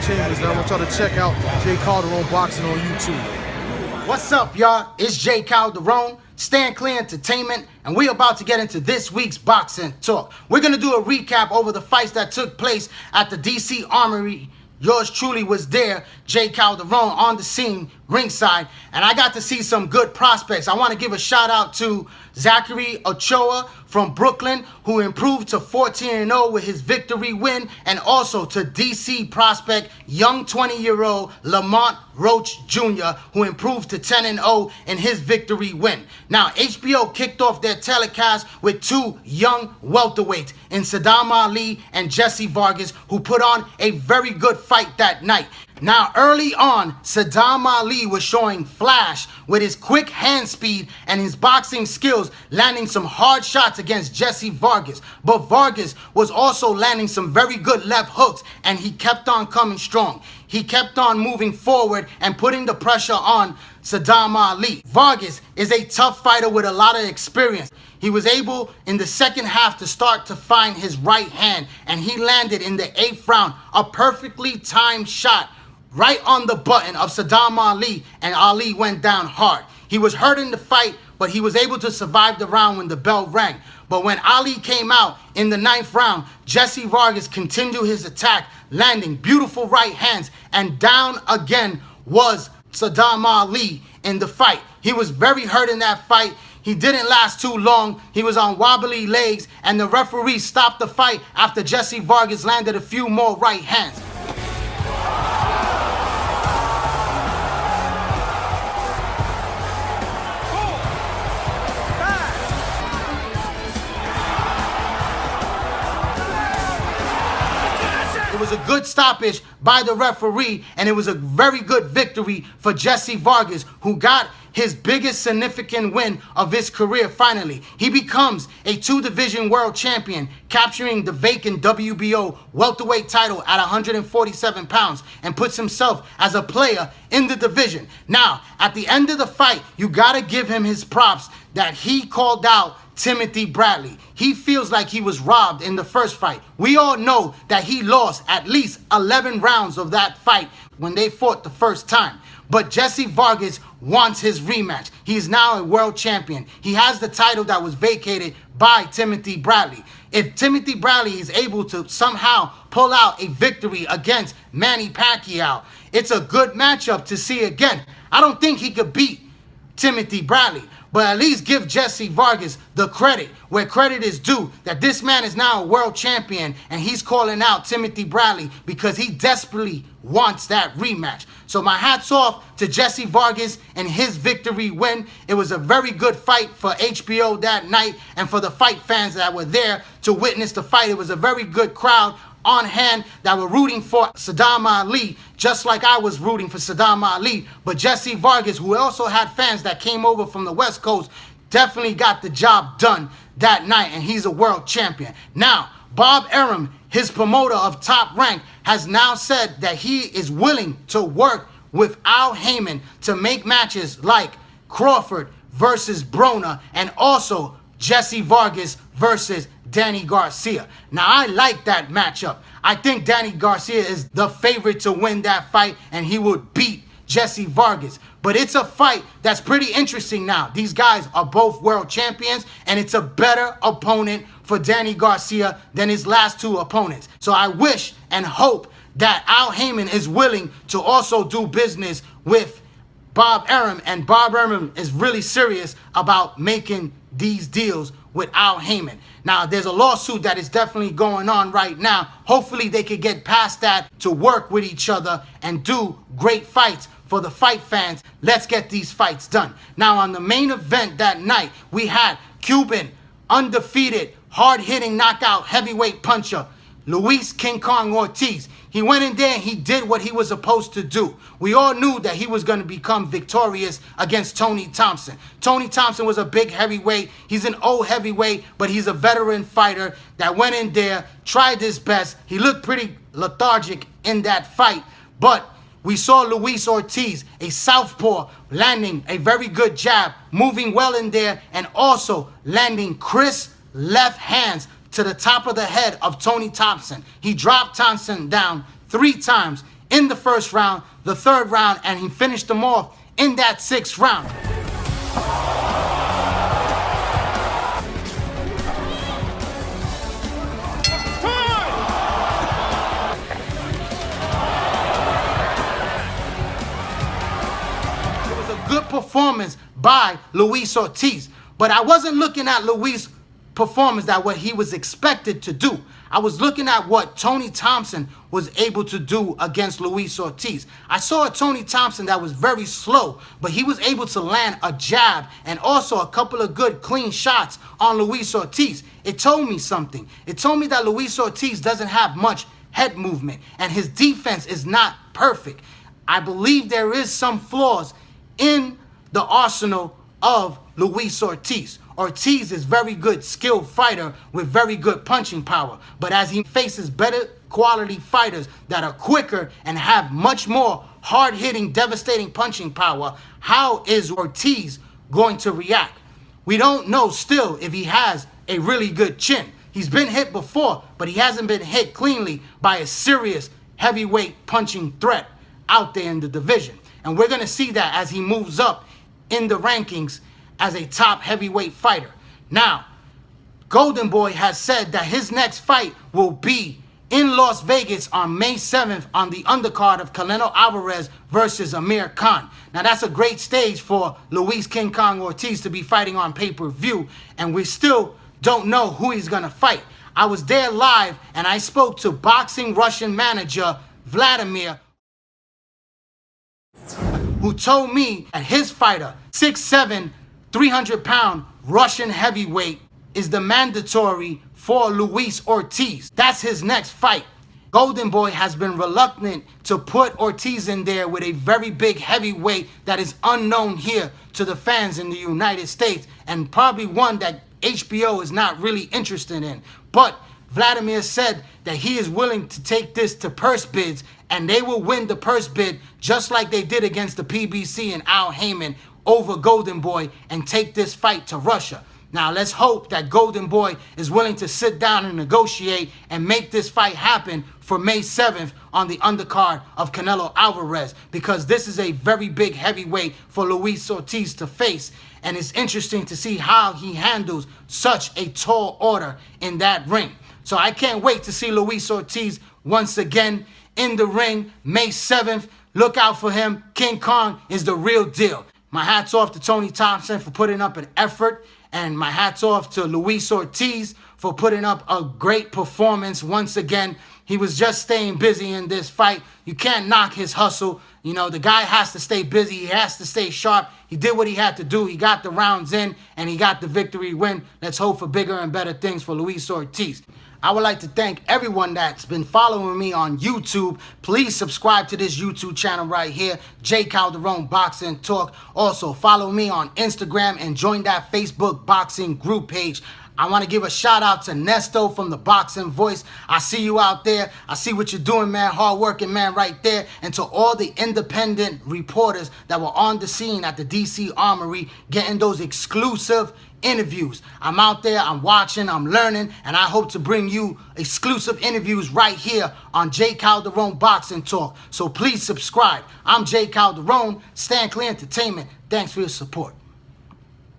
Chambers, and I want y'all to check out J. Calderon Boxing on YouTube. What's up, y'all? It's J. Calderon, Stand Clear Entertainment, and we're about to get into this week's boxing talk. We're going to do a recap over the fights that took place at the DC Armory. Yours truly was there, J. Calderon, on the scene, ringside, and I got to see some good prospects. I want to give a shout out to Zachary Ochoa from Brooklyn, who improved to 14-0 with his victory win, and also to DC prospect, young 20-year-old Lamont Roach Jr., who improved to 10-0 in his victory win. Now, HBO kicked off their telecast with two young welterweights in Sadam Ali and Jessie Vargas, who put on a very good fight that night. Now, early on, Sadam Ali was showing flash with his quick hand speed and his boxing skills, landing some hard shots against Jessie Vargas. But Vargas was also landing some very good left hooks, and he kept on coming strong. He kept on moving forward and putting the pressure on Sadam Ali. Vargas is a tough fighter with a lot of experience. He was able in the second half to start to find his right hand, and he landed in the 8th round a perfectly timed shot right on the button of Sadam Ali, and Ali went down hard. He was hurt in the fight, but he was able to survive the round when the bell rang. But when Ali came out in the 9th round, Jessie Vargas continued his attack, landing beautiful right hands, and down again was Sadam Ali in the fight. He was very hurt in that fight. He didn't last too long. He was on wobbly legs, and the referee stopped the fight after Jessie Vargas landed a few more right hands. It was a good stoppage by the referee, and it was a very good victory for Jessie Vargas, who got his biggest significant win of his career finally. He becomes a 2-division world champion, capturing the vacant WBO welterweight title at 147 pounds, and puts himself as a player in the division. Now, at the end of the fight, you gotta give him his props that he called out Timothy Bradley. He feels like he was robbed in the first fight. We all know that he lost at least 11 rounds of that fight when they fought the first time. But Jessie Vargas wants his rematch. He is now a world champion. He has the title that was vacated by Timothy Bradley. If Timothy Bradley is able to somehow pull out a victory against Manny Pacquiao, it's a good matchup to see again. I don't think he could beat Timothy Bradley, but at least give Jessie Vargas the credit where credit is due, that this man is now a world champion, and he's calling out Timothy Bradley because he desperately wants that rematch. So my hat's off to Jessie Vargas and his victory win. It was a very good fight for HBO that night, and for the fight fans that were there to witness the fight. It was a very good crowd on hand that were rooting for Sadam Ali, just like I was rooting for Sadam Ali. But Jessie Vargas, who also had fans that came over from the West Coast, definitely got the job done that night, and he's a world champion. Now, Bob Arum, his promoter of Top Rank, has now said that he is willing to work with Al Heyman to make matches like Crawford versus Broner, and also Jessie Vargas versus Danny Garcia. Now, I like that matchup. I think Danny Garcia is the favorite to win that fight, and he would beat Jessie Vargas. But it's a fight that's pretty interesting now. These guys are both world champions, and it's a better opponent for Danny Garcia than his last two opponents. So I wish and hope that Al Heyman is willing to also do business with Bob Arum, and Bob Arum is really serious about making these deals with Al Heyman. Now, there's a lawsuit that is definitely going on right now. Hopefully they could get past that to work with each other and do great fights for the fight fans. Let's get these fights done. Now, on the main event that night, we had Cuban, undefeated, hard-hitting knockout heavyweight puncher, Luis King Kong Ortiz. He went in there and he did what he was supposed to do. We all knew that he was going to become victorious against Tony Thompson. Tony Thompson was a big heavyweight. He's an old heavyweight, but he's a veteran fighter that went in there, tried his best. He looked pretty lethargic in that fight, but we saw Luis Ortiz, a southpaw, landing a very good jab, moving well in there, and also landing crisp left hands to the top of the head of Tony Thompson. He dropped Thompson down 3 times in the first round, the third round, and he finished them off in that sixth round. It was a good performance by Luis Ortiz, but I wasn't looking at Luis' performance that what he was expected to do. I was looking at what Tony Thompson was able to do against Luis Ortiz. I saw a Tony Thompson that was very slow, but he was able to land a jab and also a couple of good clean shots on Luis Ortiz. It told me something. It told me that Luis Ortiz doesn't have much head movement and his defense is not perfect. I believe there is some flaws in the arsenal of Luis Ortiz. Ortiz is very good skilled fighter with very good punching power, but as he faces better quality fighters that are quicker and have much more hard-hitting, devastating punching power, how is Ortiz going to react? We don't know still if he has a really good chin. He's been hit before, but he hasn't been hit cleanly by a serious heavyweight punching threat out there in the division. And we're going to see that as he moves up in the rankings as a top heavyweight fighter. Now, Golden Boy has said that his next fight will be in Las Vegas on May 7th on the undercard of Canelo Alvarez versus Amir Khan. Now, that's a great stage for Luis King Kong Ortiz to be fighting on pay-per-view, and we still don't know who he's going to fight. I was there live, and I spoke to boxing Russian manager Vladimir, who told me that his fighter, 6'7", 300-pound Russian heavyweight, is the mandatory for Luis Ortiz. That's his next fight. Golden Boy has been reluctant to put Ortiz in there with a very big heavyweight that is unknown here to the fans in the United States, and probably one that HBO is not really interested in. But Vladimir said that he is willing to take this to purse bids, and they will win the purse bid just like they did against the PBC and Al Heyman over Golden Boy and take this fight to Russia. Now, let's hope that Golden Boy is willing to sit down and negotiate and make this fight happen for May 7th on the undercard of Canelo Alvarez, because this is a very big heavyweight for Luis Ortiz to face, and it's interesting to see how he handles such a tall order in that ring. So I can't wait to see Luis Ortiz once again in the ring May 7th. Look out for him. King Kong is the real deal. My hat's off to Tony Thompson for putting up an effort, and my hat's off to Luis Ortiz for putting up a great performance once again. He was just staying busy in this fight. You can't knock his hustle. You know, the guy has to stay busy. He has to stay sharp. He did what he had to do. He got the rounds in, and he got the victory win. Let's hope for bigger and better things for Luis Ortiz. I would like to thank everyone that's been following me on YouTube. Please subscribe to this YouTube channel right here, J. Calderon Boxing Talk. Also, follow me on Instagram and join that Facebook boxing group page. I want to give a shout out to Nesto from the Boxing Voice. I see you out there. I see what you're doing, man. Hard working, man, right there. And to all the independent reporters that were on the scene at the DC Armory getting those exclusive interviews. I'm out there, I'm watching, I'm learning, and I hope to bring you exclusive interviews right here on J. Calderon Boxing Talk. So please subscribe. I'm J. Calderon, Stand Clear Entertainment. Thanks for your support.